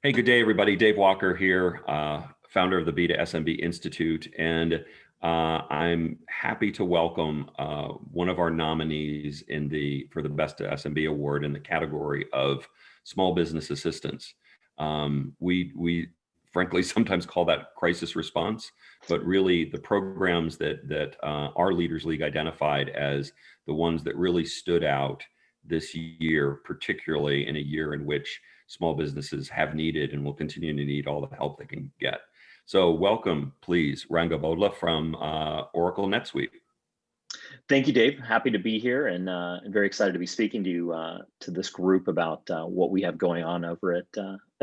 Hey, good day, everybody. Dave Walker here, founder of the B2SMB Institute, and I'm happy to welcome one of our nominees for the BEST2SMB award in the category of small business assistance. We frankly sometimes call that crisis response, but really the programs that our Leaders League identified as the ones that really stood out this year, particularly in a year in which small businesses have needed and will continue to need all the help they can get. So welcome, please, Ranga Bodla from Oracle Netsuite. Thank you, Dave. Happy to be here and very excited to be speaking to you, to this group about what we have going on over at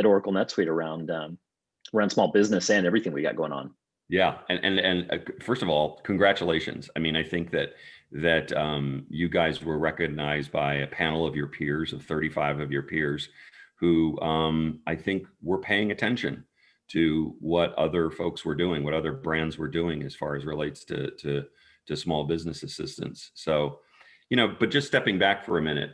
Oracle Netsuite around small business and everything we got going on. Yeah, and first of all, congratulations. I mean, I think that you guys were recognized by a panel of your peers, of 35 of your peers, who I think were paying attention to what other folks were doing, what other brands were doing as far as relates to small business assistance. So, but just stepping back for a minute,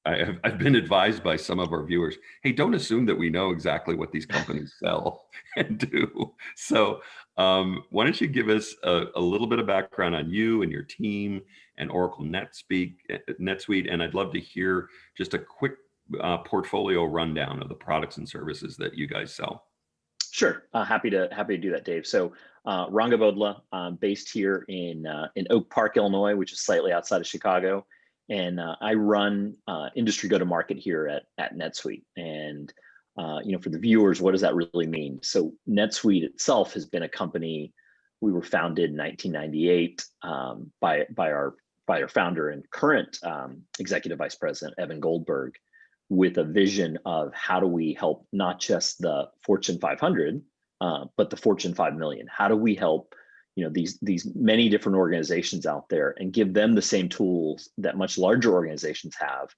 I've been advised by some of our viewers, hey, don't assume that we know exactly what these companies sell and do. So why don't you give us a little bit of background on you and your team and Oracle NetSuite, and I'd love to hear just a quick portfolio rundown of the products and services that you guys sell. Sure, happy to do that, Dave. So Ranga Bodla, based here in Oak Park, Illinois, which is slightly outside of Chicago, and I run industry go-to-market here at NetSuite. And for the viewers, what does that really mean? So NetSuite itself has been a company. We were founded in 1998 by our founder and current executive vice president, Evan Goldberg, with a vision of how do we help not just the Fortune 500, but the Fortune 5 million. How do we help these many different organizations out there and give them the same tools that much larger organizations have,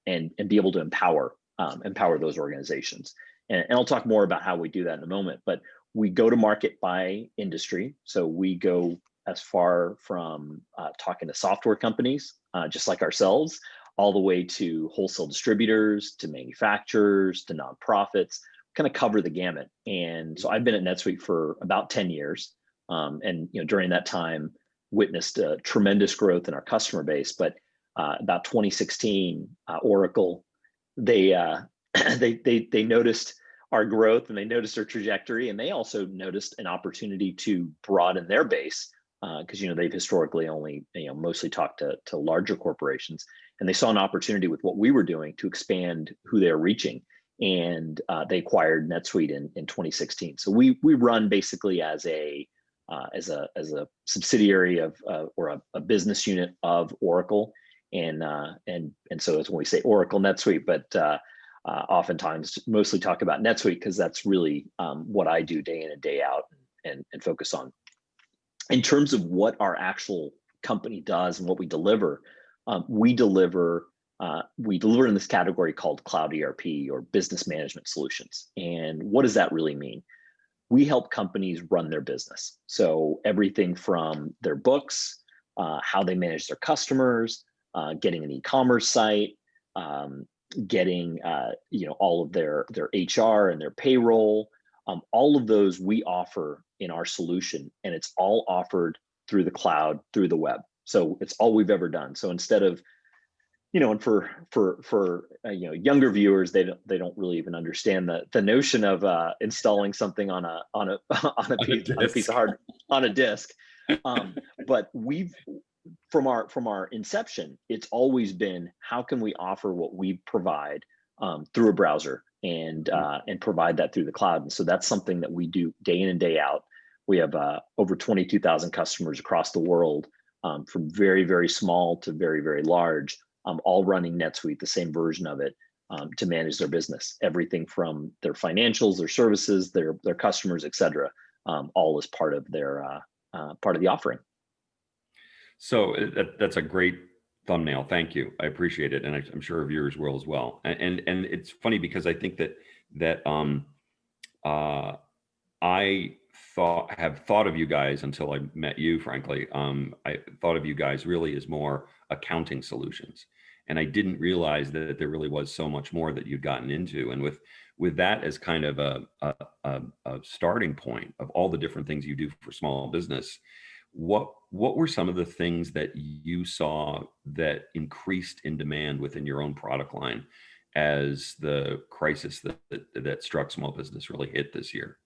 and be able to empower those organizations. And I'll talk more about how we do that in a moment. But we go to market by industry. So we go as far from talking to software companies, just like ourselves, all the way to wholesale distributors, to manufacturers, to nonprofits, kind of cover the gamut. And so I've been at NetSuite for about 10 years. And during that time, witnessed tremendous growth in our customer base. But about 2016, Oracle, they noticed our growth and they noticed our trajectory, and they also noticed an opportunity to broaden their base, because they've historically only mostly talked to larger corporations, and they saw an opportunity with what we were doing to expand who they're reaching, and they acquired NetSuite in 2016. So we run basically as a subsidiary of or a business unit of Oracle, and so that's when we say Oracle NetSuite, but oftentimes mostly talk about NetSuite because that's really what I do day in and day out and focus on. In terms of what our actual company does and what we deliver, we deliver in this category called Cloud ERP, or business management solutions. And what does that really mean? We help companies run their business. So everything from their books, how they manage their customers, getting an e-commerce site, getting all of their HR and their payroll, all of those we offer in our solution, and it's all offered through the cloud, through the web. So it's all we've ever done. So instead of, and for younger viewers, they don't really even understand the notion of installing something on a disk. But from our inception, it's always been, how can we offer what we provide through a browser and provide that through the cloud? And so that's something that we do day in and day out. We have over 22,000 customers across the world, from very, very small to very, very large, all running NetSuite, the same version of it, to manage their business. Everything from their financials, their services, their customers, et cetera, all as part of their part of the offering. So that's a great thumbnail. Thank you. I appreciate it, and I'm sure our viewers will as well. And it's funny because I think that I have thought of you guys until I met you, frankly. I thought of you guys really as more accounting solutions. and I didn't realize that there really was so much more that you'd gotten into. And with that as kind of a starting point of all the different things you do for small business, what were some of the things that you saw that increased in demand within your own product line as the crisis that struck small business really hit this year?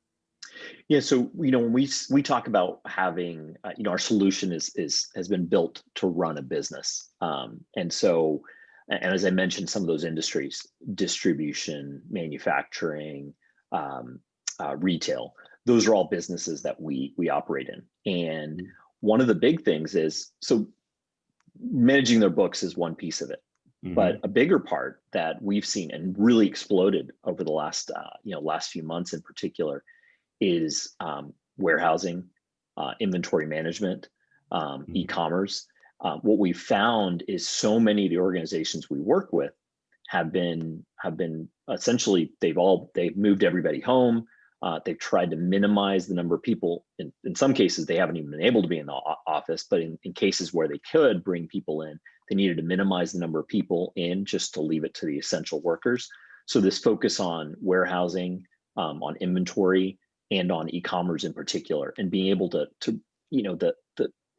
Yeah, so when we talk about having our solution is has been built to run a business, and so and as I mentioned, some of those industries, distribution, manufacturing, retail, those are all businesses that we operate in. And one of the big things is, so managing their books is one piece of it, but a bigger part that we've seen and really exploded over the last last few months in particular is warehousing, inventory management, e-commerce. What we found is so many of the organizations we work with have been essentially they've moved everybody home. They've tried to minimize the number of people. In some cases, they haven't even been able to be in the office, but in cases where they could bring people in, they needed to minimize the number of people in just to leave it to the essential workers. So this focus on warehousing, on inventory, and on e-commerce in particular, and being able to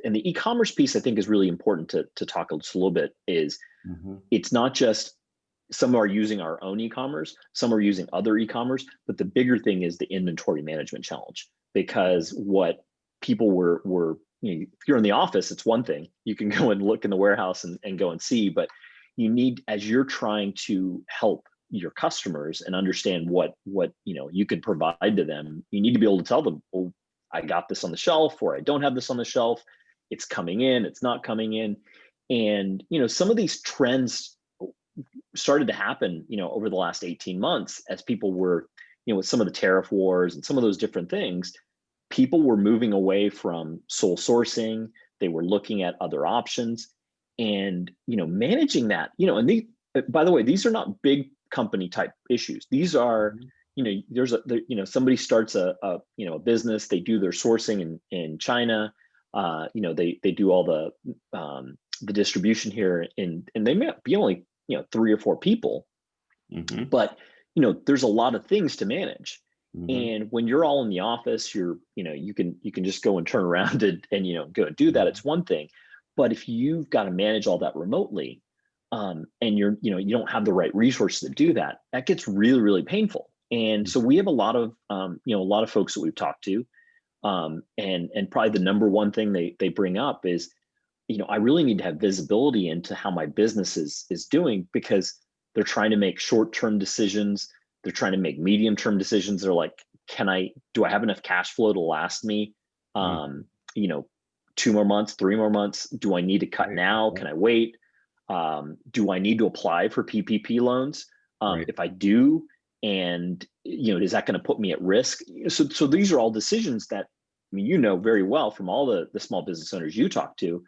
and the e-commerce piece I think is really important to talk just a little bit. Is It's not just some are using our own e-commerce, some are using other e-commerce, but the bigger thing is the inventory management challenge. Because what people were if you're in the office, it's one thing, you can go and look in the warehouse and go and see, but you need, as you're trying to help your customers and understand what you can provide to them, you need to be able to tell them, oh, I got this on the shelf, or I don't have this on the shelf, it's coming in, it's not coming in. And some of these trends started to happen over the last 18 months as people were with some of the tariff wars and some of those different things. People were moving away from sole sourcing, they were looking at other options, and managing that, and by the way, these are not big company type issues. These are, somebody starts a business, they do their sourcing in China, they do all the distribution here, and they may be only 3 or 4 people, but there's a lot of things to manage. And when you're all in the office, you can just go and turn around and go and do that. It's one thing, but if you've got to manage all that remotely, and you don't have the right resources to do that, that gets really, really painful. And so we have a lot of folks that we've talked to, and probably the number one thing they bring up is, I really need to have visibility into how my business is doing, because they're trying to make short-term decisions, they're trying to make medium-term decisions. They're like, do I have enough cash flow to last me 2 more months, 3 more months? Do I need to cut now? Can I wait? Do I need to apply for PPP loans? If I do, and is that going to put me at risk? So these are all decisions that, very well from all the small business owners you talk to,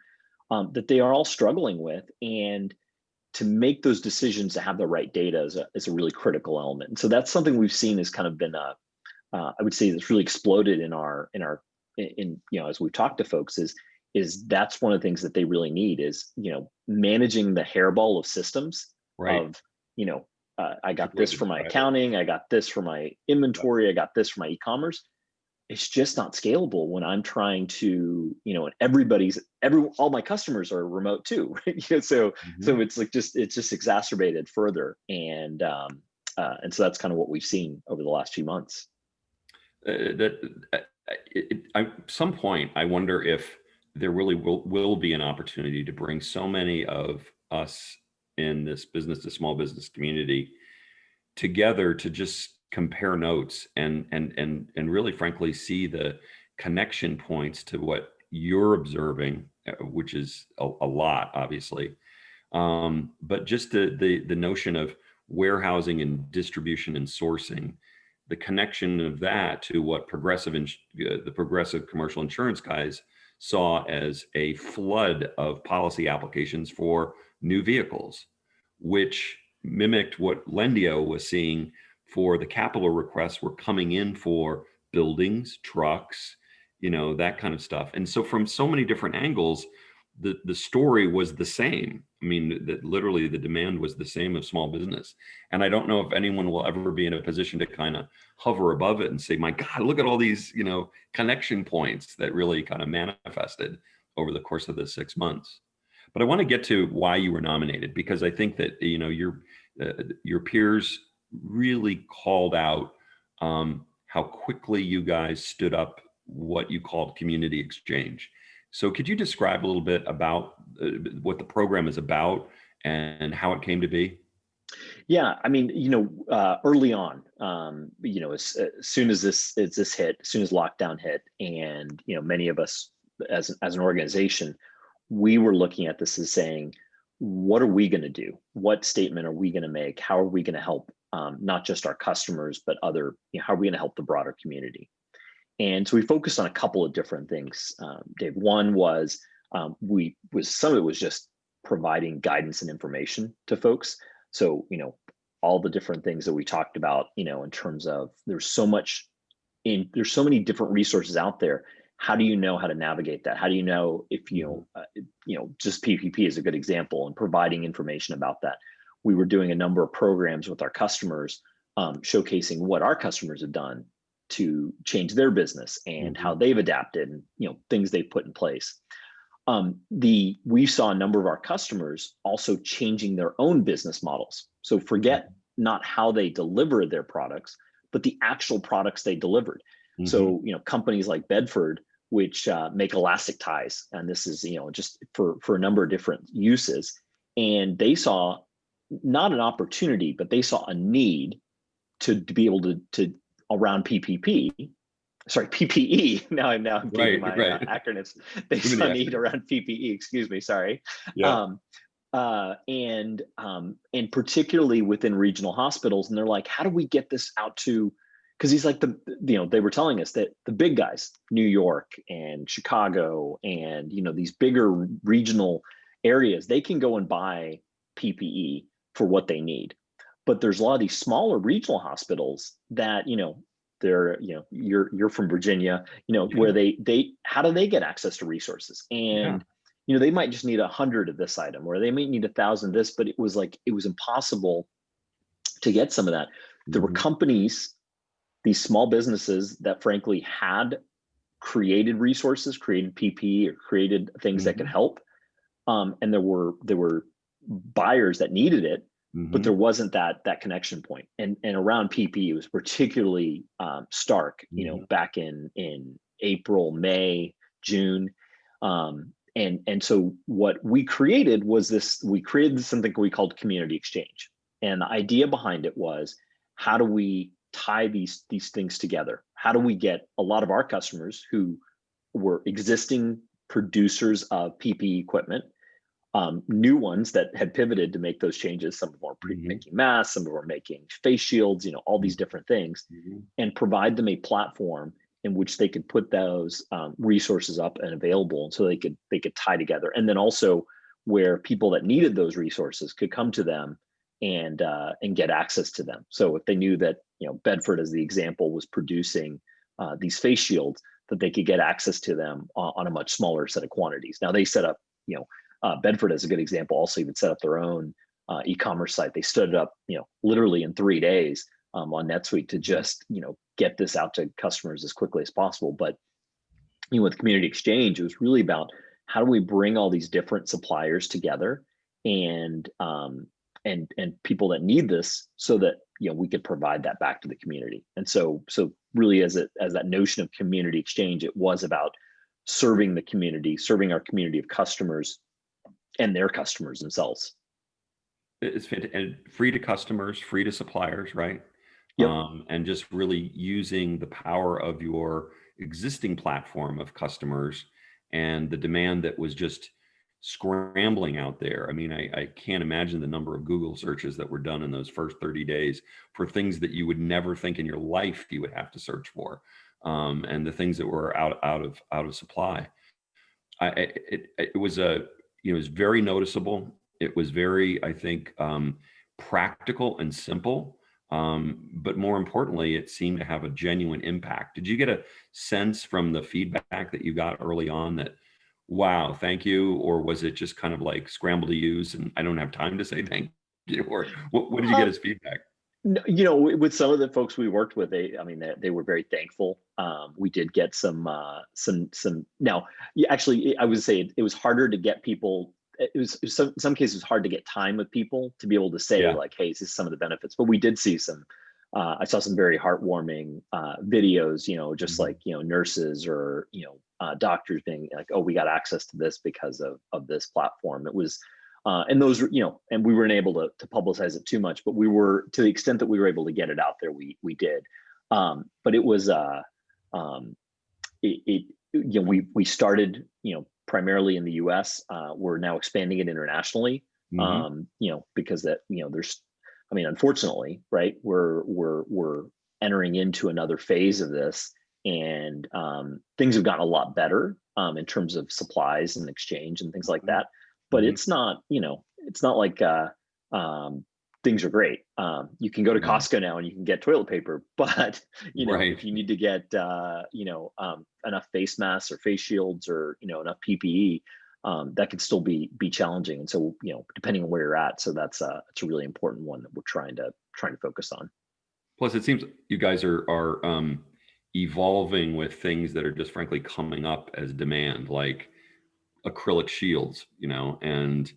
that they are all struggling with. And to make those decisions to have the right data is a really critical element. And so that's something we've seen has kind of been I would say that's really exploded in as we've talked to folks, is that's one of the things that they really need is, managing the hairball of systems of, I got this for my accounting, I got this for my inventory, I got this for my e-commerce. It's just not scalable when I'm trying to, and all my customers are remote too. So it's like it's just exacerbated further. And so that's kind of what we've seen over the last few months. At some point, I wonder if there really will be an opportunity to bring so many of us in this business to small business community together to just compare notes and really frankly see the connection points to what you're observing, which is a lot, obviously, but just the notion of warehousing and distribution and sourcing, the connection of that to what the progressive commercial insurance guys saw as a flood of policy applications for new vehicles, which mimicked what Lendio was seeing for the capital requests were coming in for buildings, trucks, that kind of stuff. And so from so many different angles, the story was the same. I mean, that literally the demand was the same of small business. And I don't know if anyone will ever be in a position to kind of hover above it and say, my God, look at all these, connection points that really kind of manifested over the course of the 6 months. But I want to get to why you were nominated, because I think that, your peers really called out how quickly you guys stood up what you called community exchange. So could you describe a little bit about what the program is about and how it came to be? Yeah, I mean, early on, as soon as this hit, as soon as lockdown hit, and many of us as an organization, we were looking at this as saying, what are we going to do? What statement are we going to make? How are we going to help not just our customers, but how are we going to help the broader community? And so we focused on a couple of different things, Dave. One was some of it was just providing guidance and information to folks. So all the different things that we talked about, in terms of there's so many different resources out there. How do you know how to navigate that? How do you know if just PPP is a good example, and providing information about that. We were doing a number of programs with our customers, showcasing what our customers have done to change their business and how they've adapted, and things they've put in place. We saw a number of our customers also changing their own business models. So forget not how they deliver their products, but the actual products they delivered. So companies like Bedford, which make elastic ties, and this is just for a number of different uses, and they saw not an opportunity, but they saw a need to be able to around PPE. Now I'm getting my acronyms. They saw a need around PPE. Excuse me. Sorry. Yeah. And particularly within regional hospitals, and they're like, how do we get this out to? Because he's like they were telling us that the big guys, New York and Chicago, and these bigger regional areas, they can go and buy PPE for what they need. But there's a lot of these smaller regional hospitals that they're you're from Virginia, where they how do they get access to resources? And they might just need 100 of this item, or they might need 1,000 of this, but it was impossible to get some of that. There were companies, these small businesses, that frankly had created resources, created PPE, or created things that could help, and there were buyers that needed it, but there wasn't that connection point. And around PPE, it was particularly stark, back in April, May, June. And so what we created was we created something we called community exchange. And the idea behind it was, how do we tie these things together? How do we get a lot of our customers who were existing producers of PPE equipment, new ones that had pivoted to make those changes? Some of them are making masks, some of them are making face shields, all these different things, and provide them a platform in which they could put those resources up and available, and so they could tie together. And then also where people that needed those resources could come to them and get access to them. So if they knew that Bedford, as the example, was producing these face shields, that they could get access to them on a much smaller set of quantities. Now they set up, Bedford, as a good example, also even set up their own e-commerce site. They stood it up, literally in 3 days on Netsuite to just, get this out to customers as quickly as possible. But with community exchange, it was really about, how do we bring all these different suppliers together and people that need this, so that we could provide that back to the community. And so really, as that notion of community exchange, it was about serving the community, serving our community of customers and their customers themselves. It's fantastic. And free to customers, free to suppliers, right? Yep. And just really using the power of your existing platform of customers and the demand that was just scrambling out there. I mean, I can't imagine the number of Google searches that were done in those first 30 days for things that you would never think in your life you would have to search for, and the things that were out of supply. It was it was very noticeable. It was very, I think, practical and simple. But more importantly, it seemed to have a genuine impact. Did you get a sense from the feedback that you got early on that wow, thank you, or was it just kind of like scramble to use and I don't have time to say thank you, or what did you get as feedback? You know, with some of the folks we worked with, I mean, they were very thankful. We did get some. Now, yeah, actually, I would say it was harder to get people. It was some cases hard to get time with people to be able to say Yeah. like, "Hey, this is some of the benefits." But we did see some. I saw some very heartwarming videos. You know, just Mhm. like nurses or doctors being like, "Oh, we got access to this because of this platform." It was and those were, and we weren't able to publicize it too much, but we were, to the extent that we were able to get it out there, we did. But it was um, it we started primarily in the U.S. We're now expanding it internationally. Mhm. Because that there's, I mean, unfortunately, right, we're entering into another phase of this, and things have gotten a lot better in terms of supplies and exchange and things like Mhm. that. But Mhm. it's not like um, things are great. You can go to Yeah. Costco now and you can get toilet paper, but Right. if you need to get enough face masks or face shields or enough PPE, that could still be challenging. And so depending on where you're at, so it's a really important one that we're trying to focus on. Plus, it seems you guys are evolving with things that are just frankly coming up as demand, like acrylic shields, and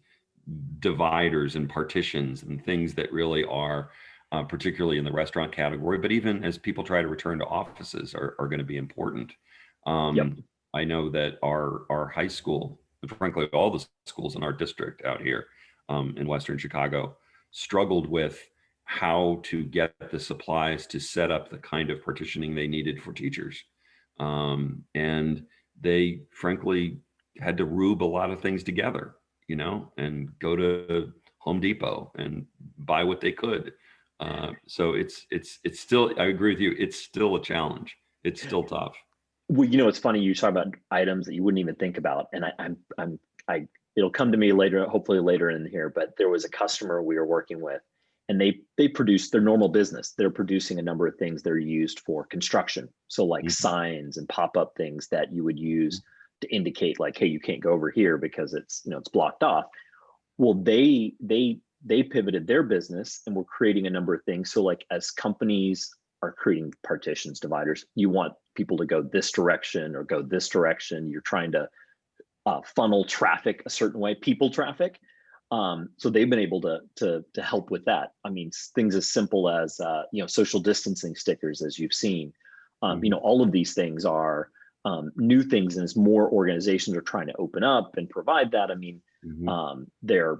dividers and partitions and things that really are, particularly in the restaurant category, but even as people try to return to offices, are going to be important. Yep. I know that our high school, and frankly, all the schools in our district out here in Western Chicago, struggled with how to get the supplies to set up the kind of partitioning they needed for teachers. And they frankly had to rube a lot of things together, and go to Home Depot and buy what they could. So it's still, I agree with you, it's still a challenge. It's still tough. Well, it's funny you talk about items that you wouldn't even think about, and I it'll come to me later, hopefully later in here. But there was a customer we were working with, and they produce their normal business. They're producing a number of things that are used for construction, so like Mhm. signs and pop up things that you would use to indicate like, hey, you can't go over here because it's blocked off. Well, they pivoted their business and were creating a number of things. So like as companies are creating partitions, dividers, you want people to go this direction or go this direction. You're trying to funnel traffic a certain way, people traffic. So they've been able to help with that. I mean, things as simple as social distancing stickers, as you've seen. Mhm. All of these things are new things, and as more organizations are trying to open up and provide that, I mean, Mhm. they're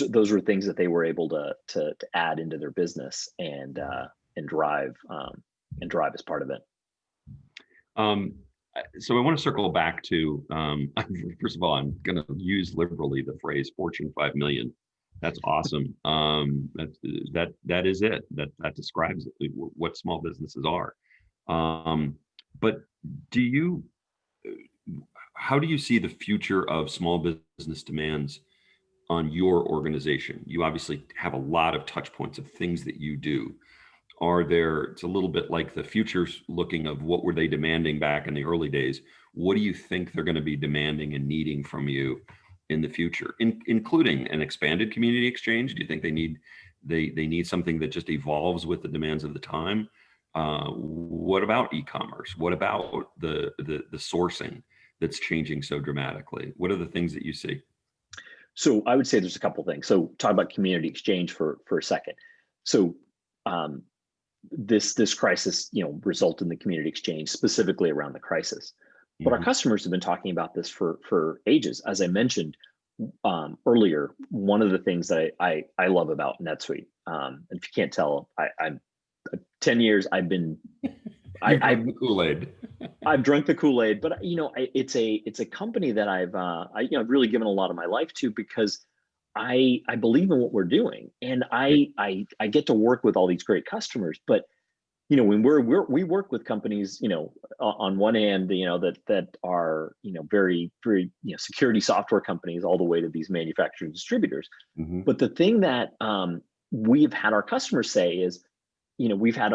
those are things that they were able to add into their business and drive as part of it. Um, so I want to circle back to, first of all, I'm going to use liberally the phrase Fortune 5 million. That's awesome. That is it. That describes what small businesses are. Um, but do you, how do you see the future of small business demands on your organization? You obviously have a lot of touch points of things that you do. Are there, it's a little bit like the future's looking of what were they demanding back in the early days? What do you think they're going to be demanding and needing from you in the future, including an expanded community exchange? Do you think they need something that just evolves with the demands of the time? What about e-commerce? What about the sourcing that's changing so dramatically? What are the things that you see? So I would say there's a couple things. So talk about community exchange for a second. So um, this crisis, resulted in the community exchange specifically around the crisis. But our Mhm. customers have been talking about this for ages. As I mentioned earlier, one of the things that I love about NetSuite, and if you can't tell, I'm 10 years. You've I've drunk the Kool-Aid. I've drunk the Kool-Aid, but it's a company that I've really given a lot of my life to because I believe in what we're doing, and Right. I get to work with all these great customers. But when we work with companies, on one hand, that are very very security software companies, all the way to these manufacturing distributors. Mhm. But the thing that we've had our customers say is, we've had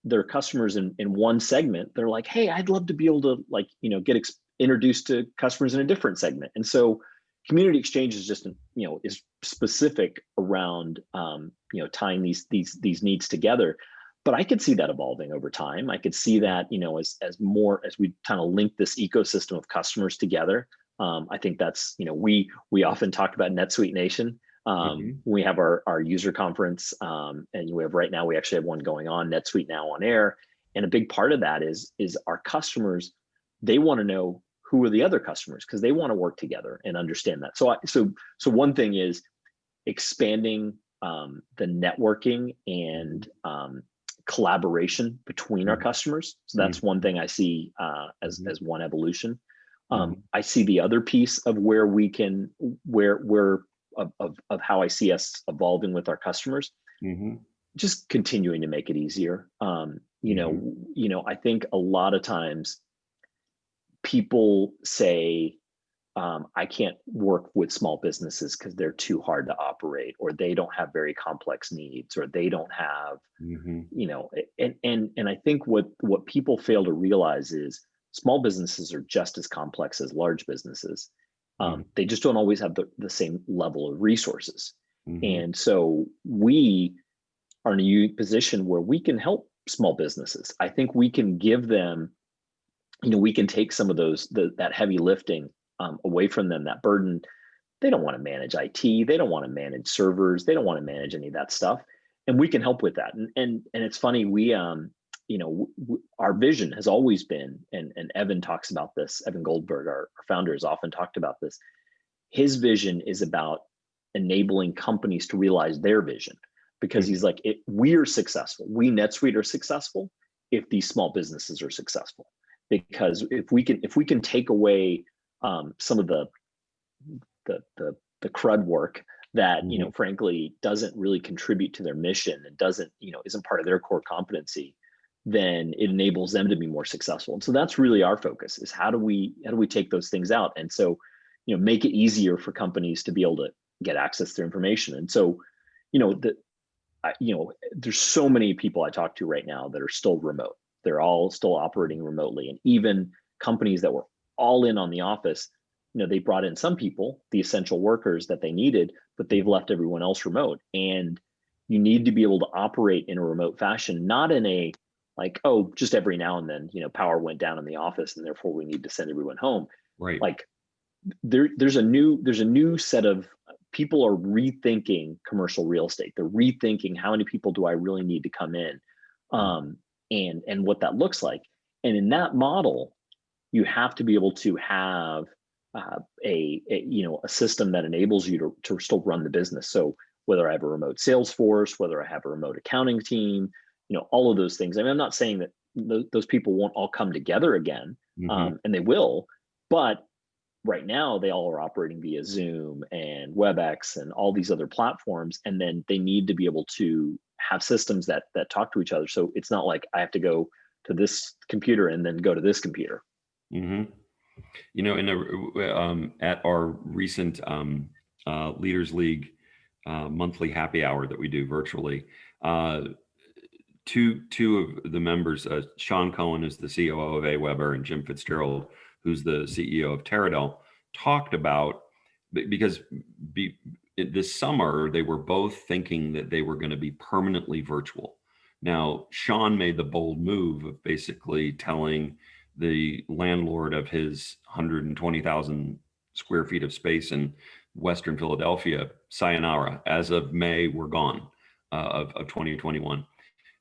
their customers in one segment. They're like, hey, I'd love to be able to, like, get introduced to customers in a different segment. And so community exchange is just, is specific around, tying these needs together. But I could see that evolving over time. I could see that, as we kind of link this ecosystem of customers together. I think that's, we often talk about NetSuite Nation. We have our user conference, and right now we actually have one going on, NetSuite Now on Air. And a big part of that is our customers, they want to know who are the other customers, because they want to work together and understand that. So one thing is expanding the networking and collaboration between our customers. So that's one thing I see as one evolution. I see the other piece of where we can, of how I see us evolving with our customers, just continuing to make it easier. I think a lot of times people say, I can't work with small businesses because they're too hard to operate, or they don't have very complex needs, or they don't have, and I think what people fail to realize is small businesses are just as complex as large businesses. They just don't always have the same level of resources. And so we are in a unique position where we can help small businesses. I think we can give them, we can take some of that heavy lifting away from them, that burden. They don't want to manage IT. They don't want to manage servers. They don't want to manage any of that stuff. And we can help with that. And it's funny, we, our vision has always been, and Evan talks about this, Evan Goldberg, our founder, has often talked about this. His vision is about enabling companies to realize their vision, because he's like, we are successful. We NetSuite are successful if these small businesses are successful. Because if we can take away some of the crud work that frankly doesn't really contribute to their mission and isn't part of their core competency, then it enables them to be more successful. And so that's really our focus, is how do we take those things out, and so make it easier for companies to be able to get access to information. And so there's so many people I talk to right now that are still remote. They're all still operating remotely. And even companies that were all in on the office, they brought in some people, the essential workers that they needed, but they've left everyone else remote. And you need to be able to operate in a remote fashion, not in a like, oh, just every now and then, power went down in the office and therefore we need to send everyone home. Right. Like there's a new set of people are rethinking commercial real estate. They're rethinking, how many people do I really need to come in? And what that looks like. And in that model, you have to be able to have a system that enables you to still run the business. So whether I have a remote sales force, whether I have a remote accounting team, all of those things. I mean, I'm not saying that those people won't all come together again, and they will, but right now they all are operating via Zoom and WebEx and all these other platforms. And then they need to be able to have systems that talk to each other. So it's not like I have to go to this computer and then go to this computer. At our recent Leaders League monthly happy hour that we do virtually, two of the members, Sean Cohen, who's the COO of AWeber, and Jim Fitzgerald, who's the CEO of Teradel, talked about, because this summer they were both thinking that they were going to be permanently virtual. Now, Sean made the bold move of basically telling the landlord of his 120,000 square feet of space in Western Philadelphia, sayonara, as of May, we're gone, of 2021.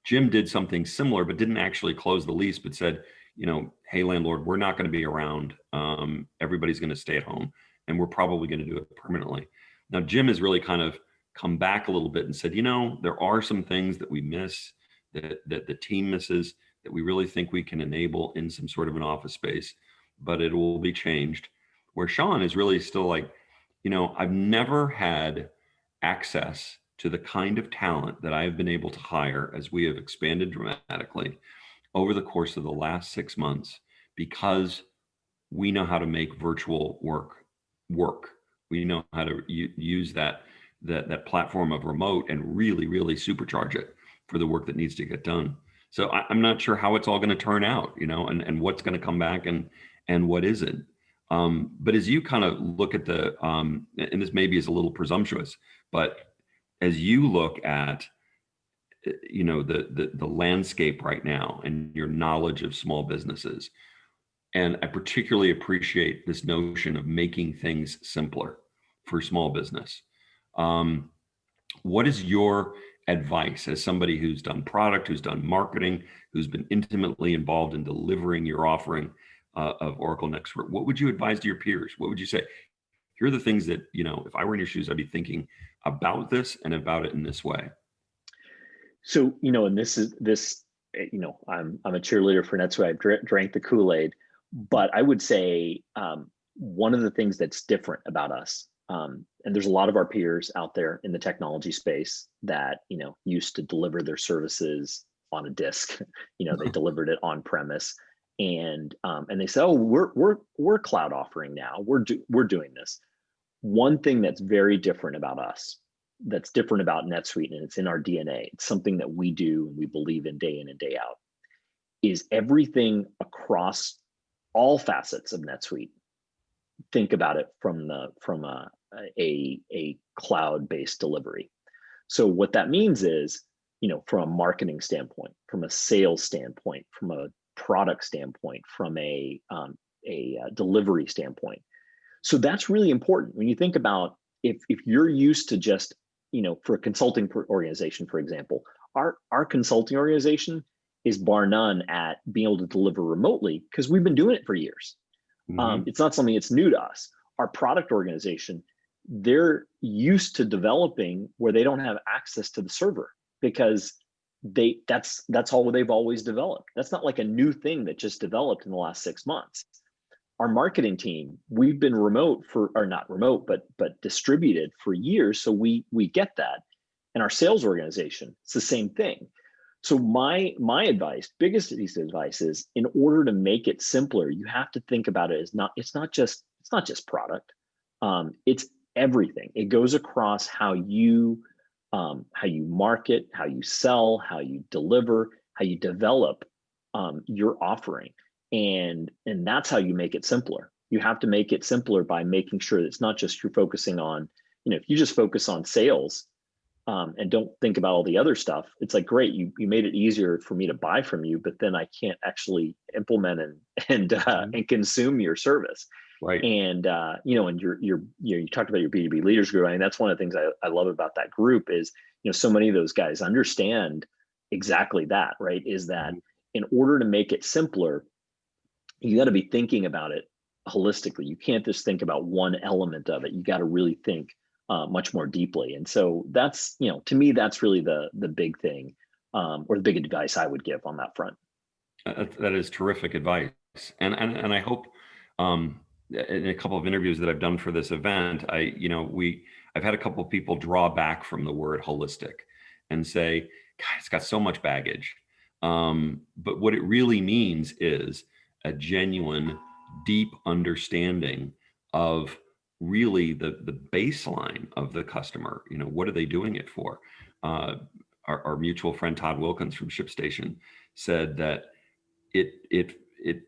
Jim did something similar, but didn't actually close the lease, but said, hey, landlord, we're not going to be around. Everybody's going to stay at home, and we're probably going to do it permanently. Now, Jim has really kind of come back a little bit and said, there are some things that we miss, that the team misses, that we really think we can enable in some sort of an office space, but it will be changed. Where Sean is really still like, I've never had access to the kind of talent that I've been able to hire as we have expanded dramatically over the course of the last 6 months, because we know how to make virtual work. We know how to use that platform of remote and really, really supercharge it for the work that needs to get done. So I'm not sure how it's all going to turn out, and what's going to come back and and what isn't. But as you kind of look at and this maybe is a little presumptuous, but as you look at the landscape right now and your knowledge of small businesses, and I particularly appreciate this notion of making things simpler for small business. What is your advice as somebody who's done product, who's done marketing, who's been intimately involved in delivering your offering of Oracle NetSuite? What would you advise to your peers? What would you say? Here are the things that, if I were in your shoes, I'd be thinking about this and about it in this way. So, and I'm a cheerleader for NetSuite. I've drank the Kool-Aid, but I would say one of the things that's different about us, and there's a lot of our peers out there in the technology space that used to deliver their services on a disk. They delivered it on premise, and they said, "Oh, we're cloud offering now. We're doing this." One thing that's very different about us, that's different about NetSuite, and it's in our DNA, it's something that we do and we believe in day in and day out, is everything across all facets of NetSuite. Think about it from a cloud-based delivery. So what that means is, from a marketing standpoint, from a sales standpoint, from a product standpoint, from a delivery standpoint. So that's really important when you think about if you're used to just, for a consulting organization, for example, our consulting organization is bar none at being able to deliver remotely because we've been doing it for years. Mm-hmm. It's not something that's new to us. Our product organization, they're used to developing where they don't have access to the server because that's all they've always developed. That's not like a new thing that just developed in the last 6 months. Our marketing team, we've been remote or not remote, but distributed for years. So we get that. And our sales organization, it's the same thing. So my advice, biggest piece of advice is, in order to make it simpler, you have to think about it as it's not just product. It's everything. It goes across how you market, how you sell, how you deliver, how you develop your offering. And that's how you make it simpler. You have to make it simpler by making sure that it's not just you're focusing on, if you just focus on sales and don't think about all the other stuff, it's like, great, you made it easier for me to buy from you, but then I can't actually implement and consume your service. Right. And and you talked about your B2B leaders group. I mean, that's one of the things I love about that group is, so many of those guys understand exactly that, right? Is that in order to make it simpler, you got to be thinking about it holistically. You can't just think about one element of it. You got to really think much more deeply. And so that's, to me, that's really the big thing or the big advice I would give on that front. That is terrific advice. And I hope in a couple of interviews that I've done for this event, I've had a couple of people draw back from the word holistic and say, God, it's got so much baggage. But what it really means is a genuine, deep understanding of really the baseline of the customer. What are they doing it for? Our mutual friend Todd Wilkins from ShipStation said that it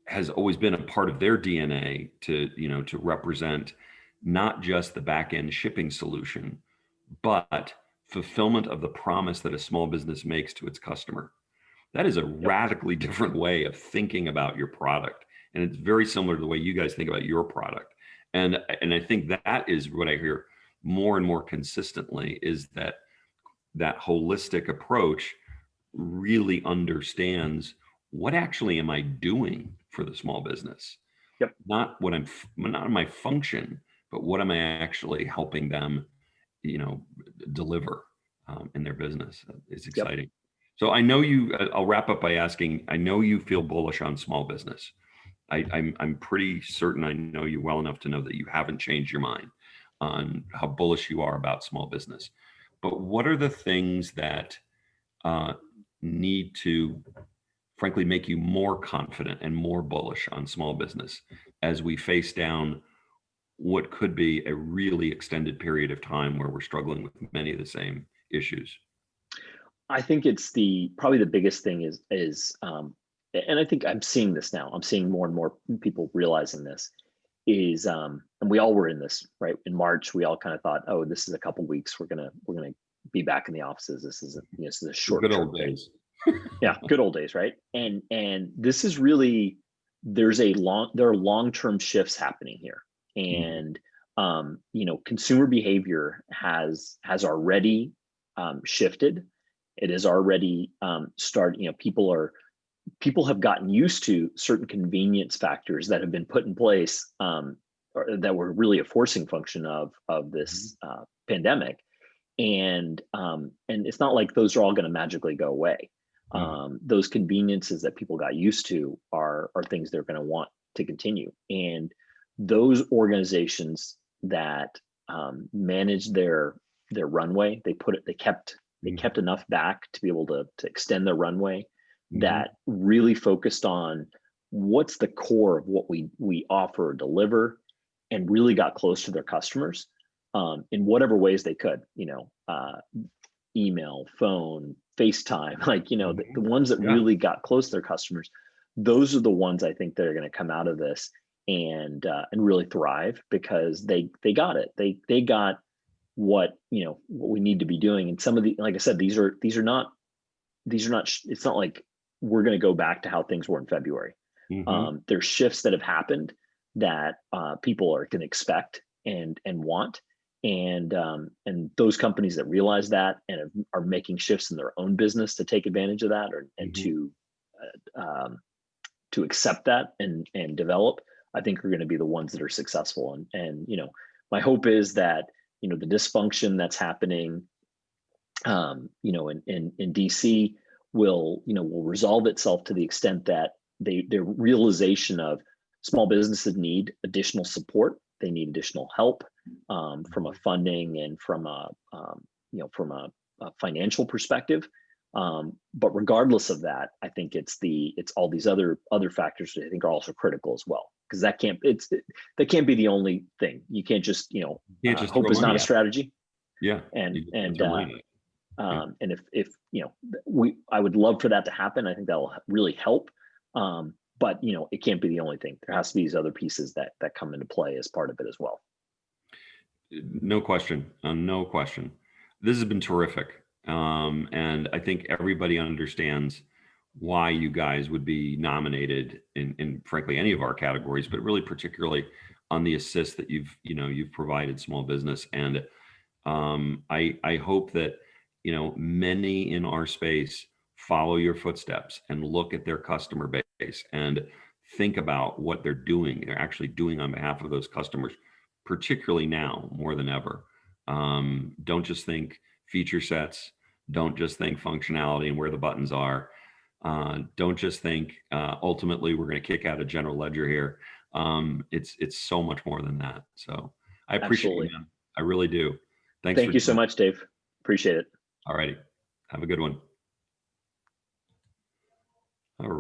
has always been a part of their DNA to represent not just the back end shipping solution, but fulfillment of the promise that a small business makes to its customer. That is a radically different way of thinking about your product. And it's very similar to the way you guys think about your product. And I think that is what I hear more and more consistently, is that holistic approach really understands what actually am I doing for the small business? Yep. Not my function, but what am I actually helping them, deliver in their business? It's exciting. Yep. So I know I'll wrap up by asking, I know you feel bullish on small business. I'm pretty certain I know you well enough to know that you haven't changed your mind on how bullish you are about small business. But what are the things that need to, frankly, make you more confident and more bullish on small business as we face down what could be a really extended period of time where we're struggling with many of the same issues? I think it's probably the biggest thing is and I think I'm seeing this now. I'm seeing more and more people realizing this is, and we all were in this, right? In March, we all kind of thought, oh, this is a couple weeks. We're gonna be back in the offices. This is this is a The good short-term old thing. days. Yeah, good old days, right? And this is really, there are long-term shifts happening here. And consumer behavior has already shifted. It is already people have gotten used to certain convenience factors that have been put in place, or that were really a forcing function of this pandemic. And it's not like those are all going to magically go away. Those conveniences that people got used to are things they're going to want to continue. And those organizations that manage their runway, they kept enough back to be able to extend their runway, that really focused on what's the core of what we offer or deliver, and really got close to their customers in whatever ways they could, email, phone, FaceTime, the ones that really got close to their customers. Those are the ones I think that are going to come out of this and really thrive, because they got it. They got what we need to be doing. And some of the, like I said, these are not, it's not like we're going to go back to how things were in February. There's shifts that have happened that people are going to expect and want. And those companies that realize that and are making shifts in their own business to take advantage of that, and to accept that and develop, I think are going to be the ones that are successful. And my hope is that the dysfunction that's happening in DC will resolve itself to the extent that their realization of small businesses need additional support. They need additional help from a funding and from a financial perspective. But regardless of that, I think it's all these other factors that I think are also critical as well, because that can't be the only thing. You can't just hope is not a strategy. Yeah. And if I would love for that to happen. I think that will really help. But it can't be the only thing. There has to be these other pieces that come into play as part of it as well. No question. No question. This has been terrific. And I think everybody understands why you guys would be nominated in frankly any of our categories, but really particularly on the assist that you've provided small business. And I hope that many in our space follow your footsteps and look at their customer base and think about what they're actually doing on behalf of those customers, particularly now more than ever. Don't just think feature sets. Don't just think functionality and where the buttons are. Don't just think ultimately we're going to kick out a general ledger here. It's so much more than that. So I appreciate you, man. I really do. Thank you so much, Dave. Appreciate it. All righty. Have a good one.